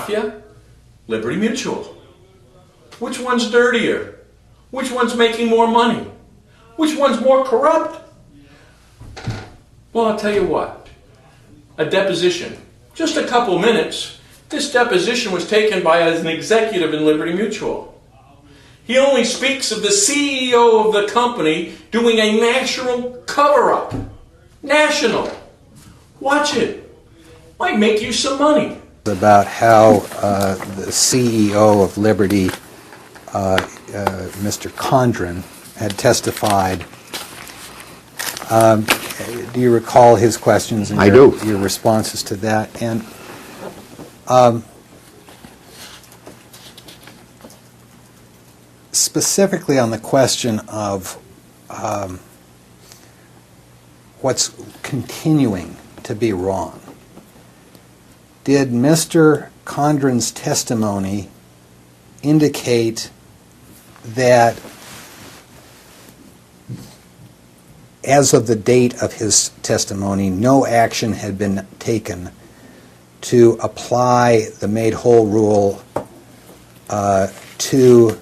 mafia? Liberty Mutual. Which one's dirtier? Which one's making more money? Which one's more corrupt? Well, I'll tell you what. A deposition. Just a couple minutes. This deposition was taken by an executive in Liberty Mutual. He only speaks of the CEO of the company doing a national cover-up. National. Watch it. Might make you some money. About how the CEO of Liberty, Mr. Condren, had testified. Do you recall his questions and your responses to that? And specifically on the question of what's continuing to be wrong, did Mr. Condren's testimony indicate that as of the date of his testimony, no action had been taken to apply the made whole rule to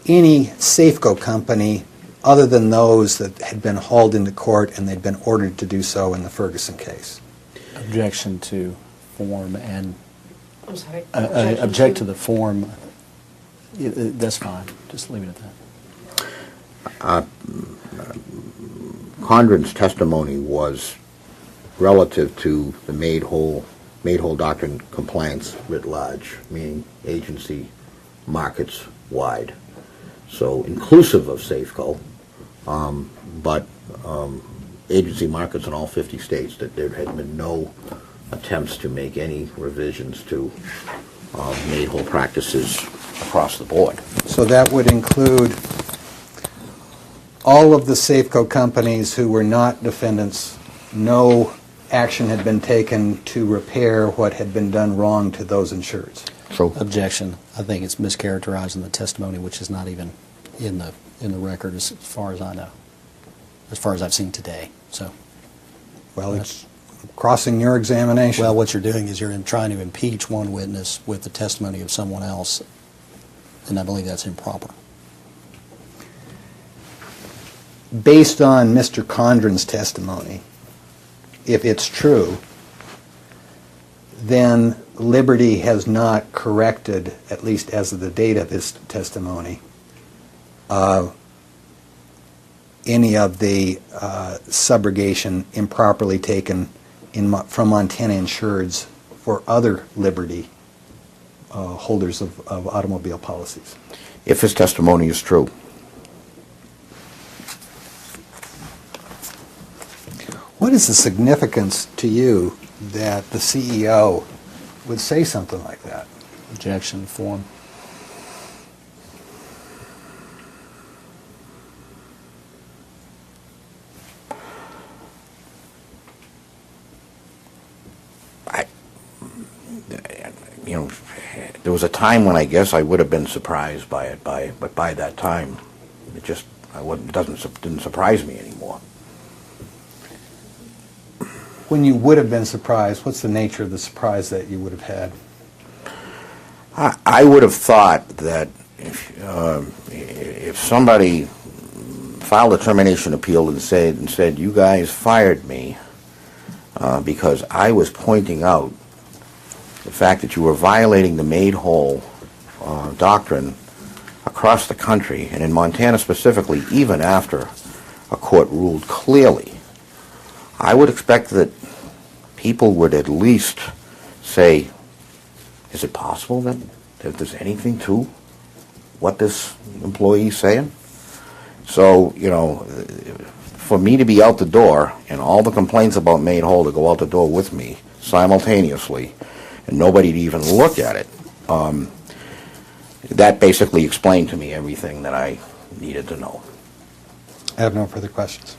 any Safeco company other than those that had been hauled into court and they'd been ordered to do so in the Ferguson case? Objection to form and I'm sorry. object to the form. That's fine. Just leave it at that. Condren's testimony was relative to the made whole doctrine compliance writ large, meaning agency markets wide. So inclusive of Safeco, but agency markets in all 50 states, that there had been no attempts to make any revisions to made whole practices across the board. So that would include all of the Safeco companies who were not defendants. No action had been taken to repair what had been done wrong to those insureds. So Objection. I think it's mischaracterizing the testimony, which is not even in the record as far as I know, as far as I've seen today. So, Well, it's crossing your examination. well, what you're doing is you're trying to impeach one witness with the testimony of someone else, and I believe that's improper. Based on Mr. Condren's testimony, if it's true, then Liberty has not corrected, at least as of the date of his testimony, any of the subrogation improperly taken from Montana insureds for other Liberty holders of automobile policies. if his testimony is true, What is the significance to you that the CEO would say something like that? Objection, form. there was a time when I guess I would have been surprised by it, but by that time, it just didn't surprise me anymore. When you would have been surprised, what's the nature of the surprise that you would have had? I would have thought that if somebody filed a termination appeal and said you guys fired me because I was pointing out the fact that you were violating the made whole doctrine across the country, and in Montana specifically, even after a court ruled clearly, I would expect that people would at least say, is it possible that there's anything to what this employee's saying? So, for me to be out the door and all the complaints about made whole to go out the door with me simultaneously and nobody to even look at it, that basically explained to me everything that I needed to know. I have no further questions.